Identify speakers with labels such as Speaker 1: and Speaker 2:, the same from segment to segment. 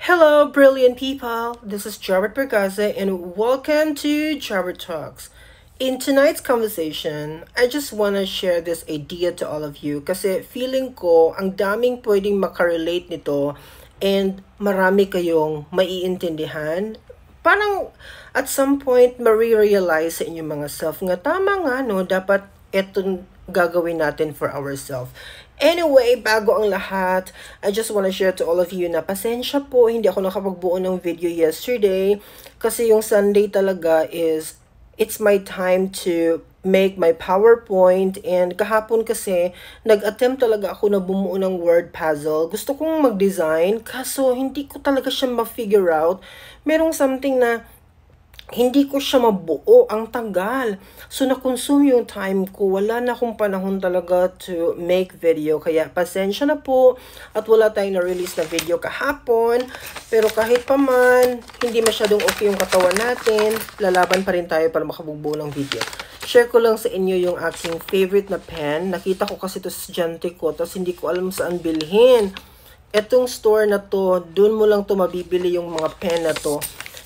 Speaker 1: Hello, brilliant people. This is Jarrett Bergaza, and welcome to Jarrett Talks. In tonight's conversation, I just want to share this idea to all of you kasi feeling ko ang daming pwedeng makarelate nito and marami kayong maiintindihan. Parang at some point, marirealize sa inyong mga self nga tama nga no, dapat etong gagawin natin for ourselves. Anyway, bago ang lahat, I just want to share to all of you na pasensya po, hindi ako nakapagbuo ng video yesterday kasi yung Sunday talaga is, it's my time to make my PowerPoint and kahapon kasi nag-attempt talaga ako na bumuo ng word puzzle. Gusto kong mag-design kaso hindi ko talaga siya ma-figure out. Merong something na hindi ko siya mabuo, ang tagal. So, na-consume yung time ko. Wala na akong panahon talaga to make video. Kaya, pasensya na po. At wala tayong na-release na video kahapon. Pero kahit pa man, hindi masyadong okay yung katawan natin. Lalaban pa rin tayo para makabugbuo ng video. Share ko lang sa inyo yung aking favorite na pen. Nakita ko kasi ito sa estudyante ko. Tapos hindi ko alam saan bilhin. Etong store na to, dun mo lang to mabibili yung mga pen na to.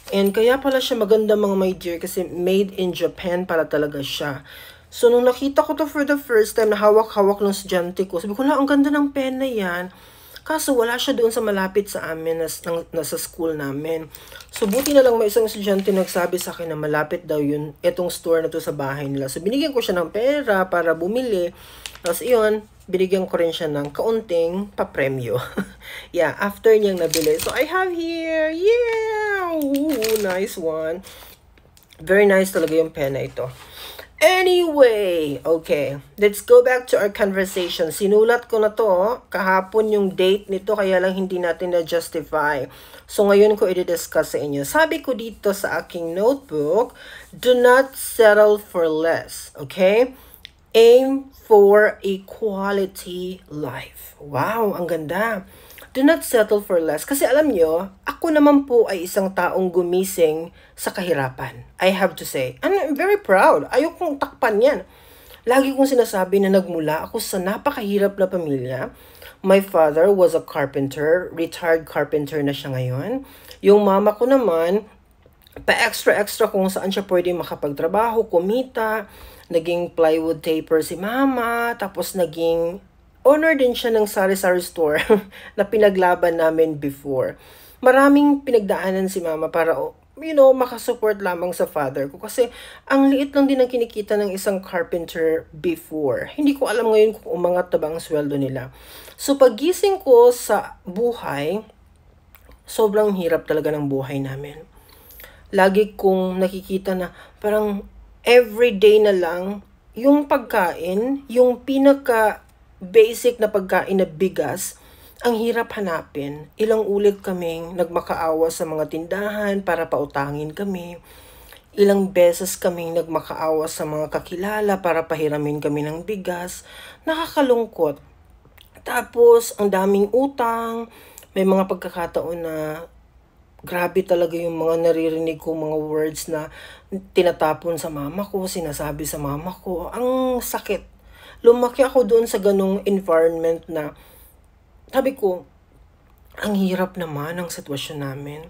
Speaker 1: And kaya pala siya maganda mga my dear kasi made in Japan pala talaga siya. So nung nakita ko to for the first time na hawak-hawak ng estudyante ko, sabi ko na ang ganda ng pen na yan. Kaso wala siya doon sa malapit sa amin na sa school namin. So buti na lang may isang estudyante nagsabi sa akin na malapit daw yun, etong store na to sa bahay nila. So binigyan ko siya ng pera para bumili. Tapos iyon, binigyan ko rin siya ng kaunting papremyo. Yeah, after niyang nabili. So I have here, yeah! Ooh, nice one. Very nice talaga yung pen na ito. Anyway, okay. Let's go back to our conversation. Sinulat ko na to. Kahapon yung date nito, kaya lang hindi natin na-justify. So, ngayon ko i-discuss sa inyo. Sabi ko dito sa aking notebook, do not settle for less. Okay? Aim for a quality life. Wow, ang ganda. Do not settle for less. Kasi alam nyo, ako naman po ay isang taong gumising sa kahirapan. I have to say. And I'm very proud. Ayokong takpan yan. Lagi kong sinasabi na nagmula ako sa napakahirap na pamilya. My father was a carpenter. Retired carpenter na siya ngayon. Yung mama ko naman, pa-extra kung saan siya pwede makapagtrabaho, kumita. Naging plywood taper si mama. Tapos naging owner din siya ng sari-sari store na pinaglaban namin before. Maraming pinagdaanan si mama para, makasupport lamang sa father ko. Kasi ang liit lang din ang kinikita ng isang carpenter before. Hindi ko alam ngayon kung umangat na ba ang sweldo nila. So pagising ko sa buhay, sobrang hirap talaga ng buhay namin. Lagi kong nakikita na parang everyday na lang yung pagkain, yung basic na pagkain na bigas, ang hirap hanapin. Ilang ulit kaming nagmakaawa sa mga tindahan para pautangin kami. Ilang beses kaming nagmakaawa sa mga kakilala para pahiramin kami ng bigas. Nakakalungkot. Tapos, ang daming utang. May mga pagkakataon na grabe talaga yung mga naririnig ko, mga words na tinatapon sa mama ko, sinasabi sa mama ko. Ang sakit. Lumaki ako doon sa ganong environment na sabi ko, ang hirap naman ang sitwasyon namin.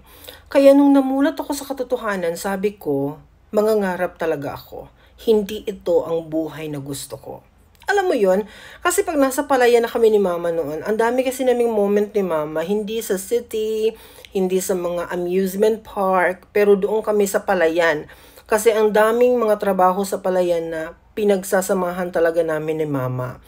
Speaker 1: Kaya nung namulat ako sa katotohanan, sabi ko, mangangarap talaga ako. Hindi ito ang buhay na gusto ko. Alam mo yon, kasi pag nasa palayan na kami ni mama noon, ang dami kasi naming moment ni mama, hindi sa city, hindi sa mga amusement park, pero doon kami sa palayan. Kasi ang daming mga trabaho sa palayan na pinagsasamahan talaga namin ni mama.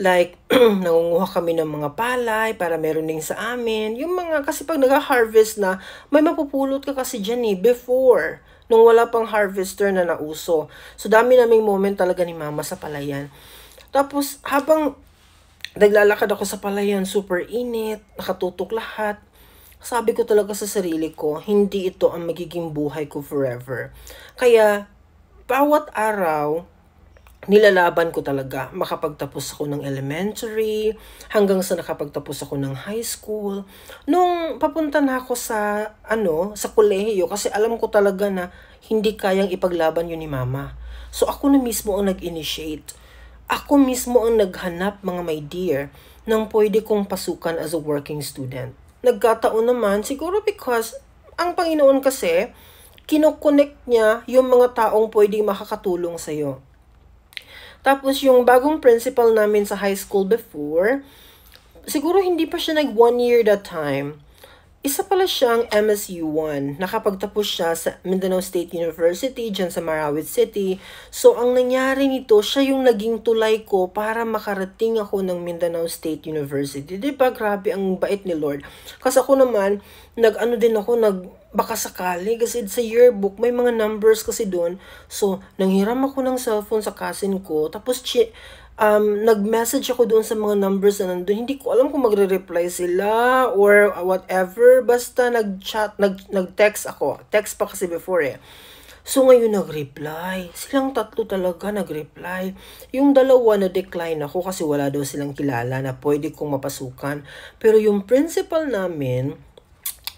Speaker 1: Like, nangunguha kami ng mga palay para meron din sa amin. Yung mga, kasi pag nag-harvest na, may mapupulot ka kasi dyan before. Nung wala pang harvester na nauso. So, dami naming moment talaga ni mama sa palayan. Tapos, habang naglalakad ako sa palayan, super init, nakatutok lahat. Sabi ko talaga sa sarili ko, hindi ito ang magiging buhay ko forever. Kaya, bawat araw, nilalaban ko talaga. Makapagtapos ako ng elementary, hanggang sa nakapagtapos ako ng high school. Nung papunta na ako sa kolehiyo, kasi alam ko talaga na hindi kayang ipaglaban yun ni mama. So ako na mismo ang nag-initiate. Ako mismo ang naghanap, mga my dear, ng pwede kong pasukan as a working student. nagkataon naman, siguro because ang Panginoon kasi, kinokonect niya yung mga taong pwedeng makakatulong sa'yo. Tapos yung bagong principal namin sa high school before, siguro hindi pa siya nag 1 year that time. Isa pala siyang MSU1. Nakapagtapos siya sa Mindanao State University, dyan sa Marawi City. So, ang nangyari nito, siya yung naging tulay ko para makarating ako ng Mindanao State University. Diba? Grabe, ang bait ni Lord. Kasi ako naman, baka sakali. Kasi sa yearbook, may mga numbers kasi doon. So, nanghiram ako ng cellphone sa cousin ko. Tapos, nag-message ako doon sa mga numbers na nandun. Hindi ko alam kung magre-reply sila or whatever. Basta nag-text ako. Text pa kasi before eh. So ngayon nag-reply. Silang tatlo talaga nag-reply. Yung dalawa na-decline ako kasi wala daw silang kilala na pwede kong mapasukan. Pero yung principal namin,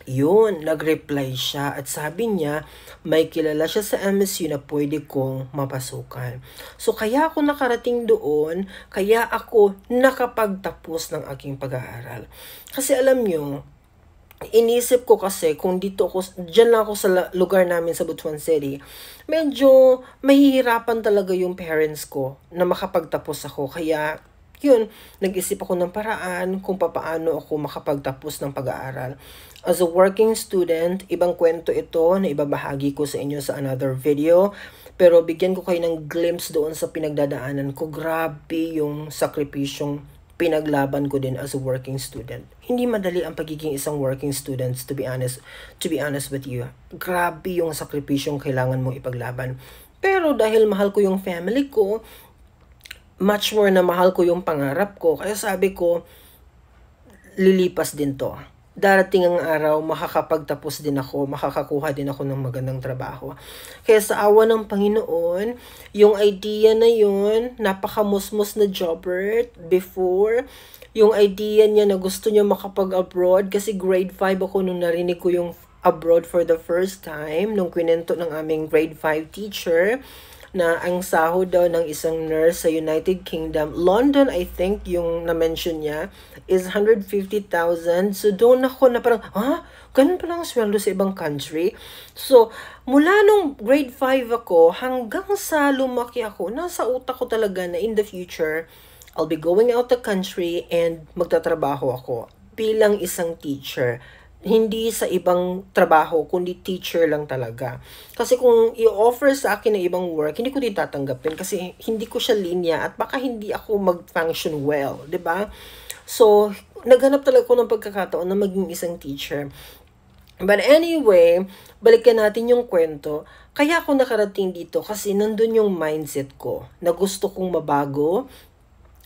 Speaker 1: yun, nag-reply siya at sabi niya, may kilala siya sa MSU na pwede kong mapasukan. So, kaya ako nakarating doon, kaya ako nakapagtapos ng aking pag-aaral. Kasi alam nyo, inisip ko kasi kung dyan lang ako sa lugar namin sa Butuan City, medyo mahihirapan talaga yung parents ko na makapagtapos ako. Kaya, yun, nag-isip ako ng paraan kung paano ako makapagtapos ng pag-aaral. As a working student, ibang kwento ito na ibabahagi ko sa inyo sa another video. Pero bigyan ko kayo ng glimpse doon sa pinagdadaanan ko. Grabe yung sakripisyong pinaglaban ko din as a working student. Hindi madali ang pagiging isang working student, to be honest with you. Grabe yung sakripisyong kailangan mong ipaglaban. Pero dahil mahal ko yung family ko, much more na mahal ko yung pangarap ko. Kaya sabi ko, lilipas din to. Darating ang araw, makakapagtapos din ako, makakakuha din ako ng magandang trabaho. Kaya sa awa ng Panginoon, yung idea na yun, napakamusmos na Jobert before, yung idea niya na gusto niya makapag-abroad, kasi grade 5 ako nung narinig ko yung abroad for the first time, nung kwento ng aming grade 5 teacher, na ang sahod daw ng isang nurse sa United Kingdom, London I think yung na-mention niya, is 150,000. So doon ako na parang, ganun pala ang sweldo sa ibang country. So mula nung grade 5 ako hanggang sa lumaki ako, nasa utak ko talaga na in the future, I'll be going out the country and magtatrabaho ako bilang isang teacher. Hindi sa ibang trabaho, kundi teacher lang talaga. Kasi kung i-offer sa akin ng ibang work, hindi ko din tatanggapin kasi hindi ko siya linya at baka hindi ako mag-function well, 'di ba? So, naghanap talaga ako ng pagkakataon na maging isang teacher. But anyway, balikan natin yung kwento. Kaya ako nakarating dito kasi nandun yung mindset ko na gusto kong mabago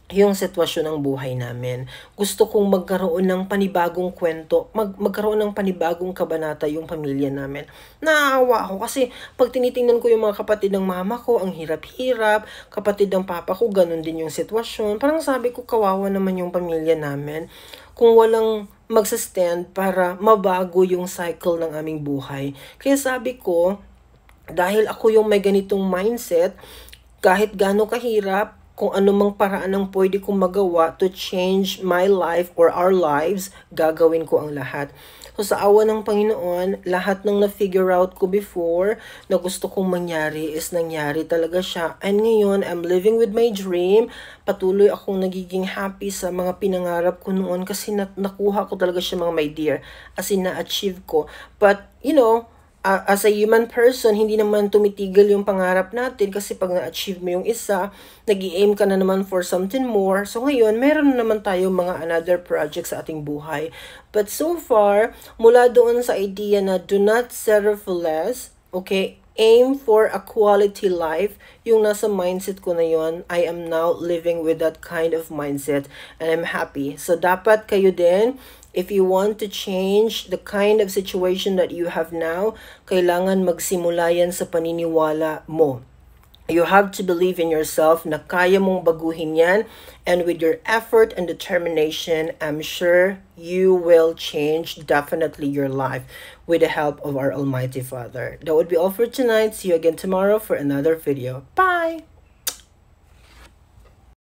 Speaker 1: yung sitwasyon ng buhay namin. Gusto kong magkaroon ng panibagong kwento, magkaroon ng panibagong kabanata yung pamilya namin. Naawa ako kasi pag tinitingnan ko yung mga kapatid ng mama ko, ang hirap-hirap, kapatid ng papa ko, ganun din yung sitwasyon. Parang sabi ko, kawawa naman yung pamilya namin kung walang magsastand para mabago yung cycle ng aming buhay. Kaya sabi ko, dahil ako yung may ganitong mindset, kahit gaano kahirap, kung anumang paraan ang pwede kong magawa to change my life or our lives, gagawin ko ang lahat. So sa awa ng Panginoon, lahat ng na-figure out ko before na gusto kong mangyari is nangyari talaga siya. And ngayon, I'm living with my dream. Patuloy akong nagiging happy sa mga pinangarap ko noon kasi nakuha ko talaga siya, mga my dear. As in, na-achieve ko. But, as a human person, hindi naman tumitigil yung pangarap natin kasi pag na-achieve mo yung isa, nag-i-aim ka na naman for something more. So ngayon, meron na naman tayo mga another project sa ating buhay. But so far, mula doon sa idea na do not settle for less, okay, aim for a quality life, yung nasa mindset ko na yun, I am now living with that kind of mindset and I'm happy. So dapat kayo din, if you want to change the kind of situation that you have now, kailangan magsimula yan sa paniniwala mo. You have to believe in yourself na kaya mong baguhin yan, and with your effort and determination, I'm sure you will change definitely your life with the help of our Almighty Father. That would be all for tonight. See you again tomorrow for another video. Bye!